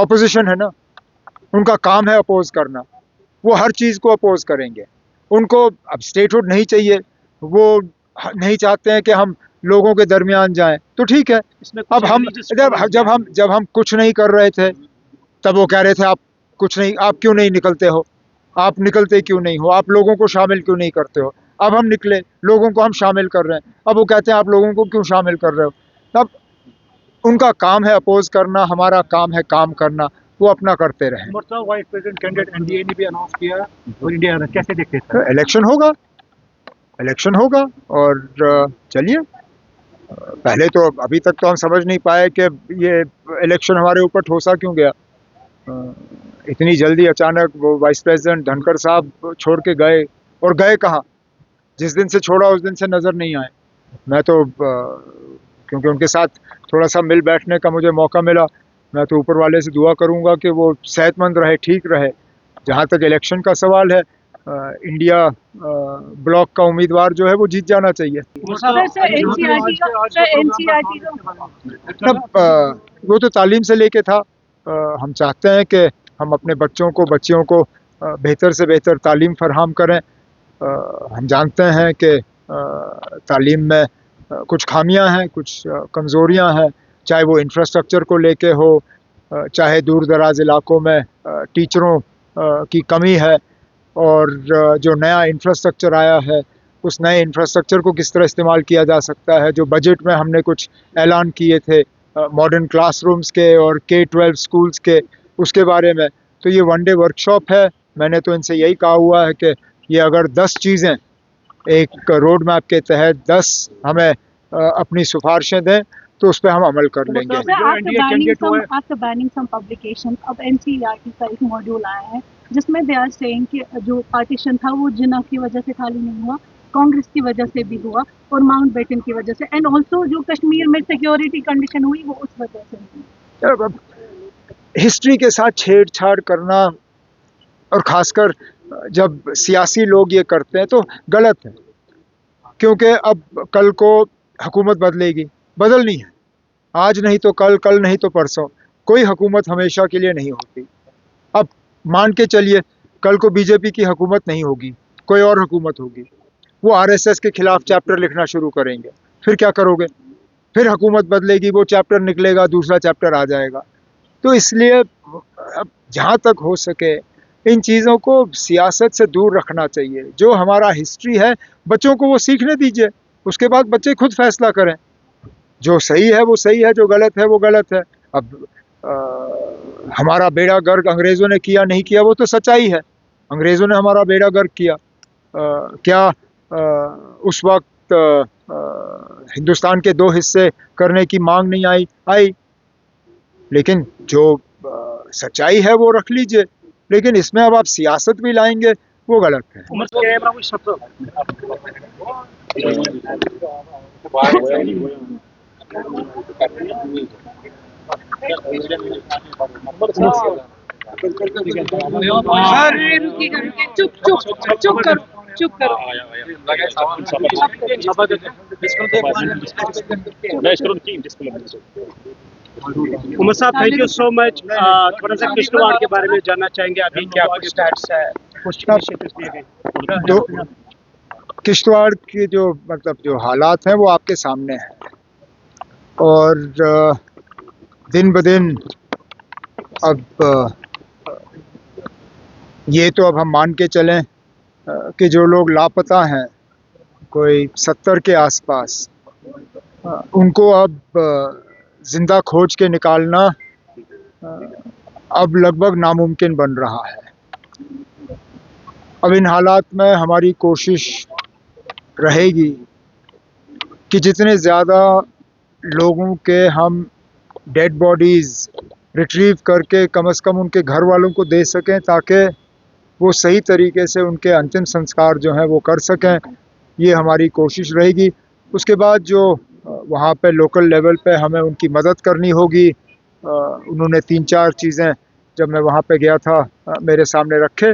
Opposition है ना, उनका काम है अपोज करना, वो हर चीज़ को अपोज करेंगे। उनको अब स्टेटहुड नहीं चाहिए, वो नहीं चाहते हैं कि हम लोगों के दरमियान जाएं, तो ठीक है। अब हम जब हम कुछ नहीं कर रहे थे तब वो कह रहे थे आप कुछ नहीं, आप क्यों नहीं निकलते हो, आप निकलते क्यों नहीं हो, आप लोगों को शामिल क्यों नहीं करते हो। अब हम निकले, लोगों को हम शामिल कर रहे हैं, अब वो कहते हैं आप लोगों को क्यों शामिल कर रहे हो। तब उनका काम है अपोज करना, हमारा काम है काम करना, वो अपना करते रहे। वाइस प्रेसिडेंट कैंडिडेट एनडीए ने भी अनाउंस किया और इंडिया कैसे देखते हैं? तो इलेक्शन होगा और चलिए, पहले तो अभी तक तो हम समझ नहीं पाए कि ये इलेक्शन हमारे ऊपर ठोसा क्यों गया। इतनी जल्दी अचानक वो वाइस प्रेसिडेंट धनखड़ साहब छोड़ के गए, और गए कहाँ, जिस दिन से छोड़ा उस दिन से नज़र नहीं आए। मैं तो क्योंकि उनके साथ थोड़ा सा मिल बैठने का मुझे मौका मिला, मैं तो ऊपर वाले से दुआ करूंगा कि वो सेहतमंद रहे, ठीक रहे। जहाँ तक इलेक्शन का सवाल है, इंडिया ब्लॉक का उम्मीदवार जो है वो जीत जाना चाहिए। वो तो तालीम से लेके था। हम चाहते हैं कि हम अपने बच्चियों को बेहतर से बेहतर तालीम फराहम करें। हम जानते हैं कि तालीम में कुछ खामियां हैं, कुछ कमज़ोरियां हैं, चाहे वो इंफ्रास्ट्रक्चर को लेके हो, चाहे दूर दराज इलाकों में टीचरों की कमी है, और जो नया इंफ्रास्ट्रक्चर आया है उस नए इंफ्रास्ट्रक्चर को किस तरह इस्तेमाल किया जा सकता है। जो बजट में हमने कुछ ऐलान किए थे मॉडर्न क्लासरूम्स के और K-12 स्कूल्स के, उसके बारे में, तो ये वन डे वर्कशॉप है। मैंने तो इनसे यही कहा हुआ है कि ये अगर 10 चीज़ें एक रोड मैप के तहत 10 हमें अपनी सिफारिशें दें तो उस पर हम अमल कर लेंगे। आफ्टर बैनिंग सम पब्लिकेशन, अब एनसीईआरटी का एक मॉड्यूल आया है जिसमें दे आर सेइंग कि जो पार्टीशन था वो जिन्ना की वजह से खाली नहीं हुआ, कांग्रेस की वजह से भी हुआ और माउंट बेटन की वजह से, एंड ऑल्सो जो कश्मीर में सिक्योरिटी कंडीशन हुई वो उस वजह से हुई। हिस्ट्री के साथ छेड़छाड़ करना, और खासकर जब सियासी लोग ये करते हैं तो गलत है, क्योंकि अब कल को हुकूमत बदलनी है, आज नहीं तो कल, कल नहीं तो परसों, कोई हुकूमत हमेशा के लिए नहीं होती। अब मान के चलिए कल को बीजेपी की हुकूमत नहीं होगी, कोई और हुकूमत होगी, वो आरएसएस के खिलाफ चैप्टर लिखना शुरू करेंगे, फिर क्या करोगे, फिर हुकूमत बदलेगी, वो चैप्टर निकलेगा, दूसरा चैप्टर आ जाएगा। तो इसलिए अब जहाँ तक हो सके इन चीज़ों को सियासत से दूर रखना चाहिए। जो हमारा हिस्ट्री है बच्चों को वो सीखने दीजिए, उसके बाद बच्चे खुद फैसला करें, जो सही है वो सही है, जो गलत है वो गलत है। अब हमारा बेड़ा गर्क अंग्रेज़ों ने किया नहीं किया वो तो सच्चाई है, अंग्रेज़ों ने हमारा बेड़ा गर्क किया। क्या उस वक्त हिंदुस्तान के 2 हिस्से करने की मांग नहीं आई, लेकिन जो सच्चाई है वो रख लीजिए, लेकिन इसमें अब आप सियासत भी लाएंगे वो गलत है। चुप करो। उमर साहब, थैंक यू सो मच। थोड़ा सा किश्तवाड़ के बारे में जानना चाहेंगे, अभी क्या कुछ स्टैट्स है? किश्तवाड़ की जो हालात हैं वो आपके सामने हैं, और दिन ब दिन अब ये तो अब हम मान के चलें कि जो लोग लापता हैं, कोई 70 के आसपास, उनको अब जिंदा खोज के निकालना अब लगभग नामुमकिन बन रहा है। अब इन हालात में हमारी कोशिश रहेगी कि जितने ज़्यादा लोगों के हम डेड बॉडीज़ रिट्रीव करके कम से कम उनके घर वालों को दे सकें, ताकि वो सही तरीके से उनके अंतिम संस्कार जो हैं वो कर सकें, ये हमारी कोशिश रहेगी। उसके बाद जो वहाँ पे लोकल लेवल पे हमें उनकी मदद करनी होगी, उन्होंने 3-4 चीज़ें जब मैं वहाँ पे गया था मेरे सामने रखे,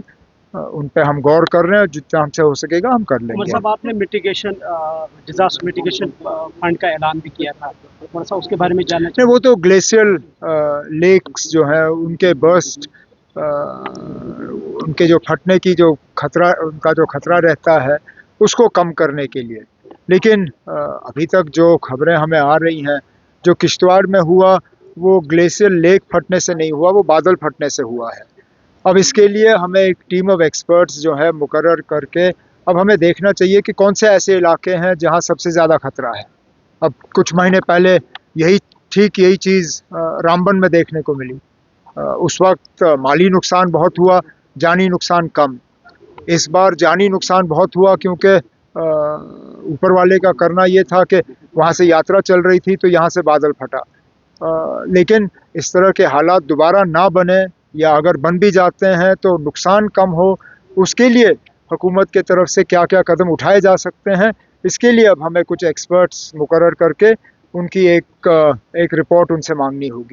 उन पे हम गौर कर रहे हैं, जितना हमसे हो सकेगा हम कर उमर लेंगे। साहब, आपने डिजास्टर मिटिगेशन फंड का ऐलान भी किया था, थोड़ा सा उसके बारे में जानना नहीं, वो तो ग्लेशियल लेक्स जो है उनके बर्स्ट, उनके जो फटने की जो खतरा, उनका जो खतरा रहता है उसको कम करने के लिए। लेकिन अभी तक जो खबरें हमें आ रही हैं, जो किश्तवाड़ में हुआ वो ग्लेशियल लेक फटने से नहीं हुआ, वो बादल फटने से हुआ है। अब इसके लिए हमें एक टीम ऑफ एक्सपर्ट्स जो है मुकर्रर करके अब हमें देखना चाहिए कि कौन से ऐसे इलाके हैं जहां सबसे ज़्यादा खतरा है। अब कुछ महीने पहले यही चीज़ रामबन में देखने को मिली। उस वक्त माली नुकसान बहुत हुआ, जानी नुकसान कम। इस बार जानी नुकसान बहुत हुआ क्योंकि ऊपर वाले का करना ये था कि वहाँ से यात्रा चल रही थी तो यहाँ से बादल फटा। लेकिन इस तरह के हालात दोबारा ना बने, या अगर बन भी जाते हैं तो नुकसान कम हो, उसके लिए हुकूमत के तरफ से क्या क्या कदम उठाए जा सकते हैं, इसके लिए अब हमें कुछ एक्सपर्ट्स मुकर्रर करके उनकी एक रिपोर्ट उनसे मांगनी होगी।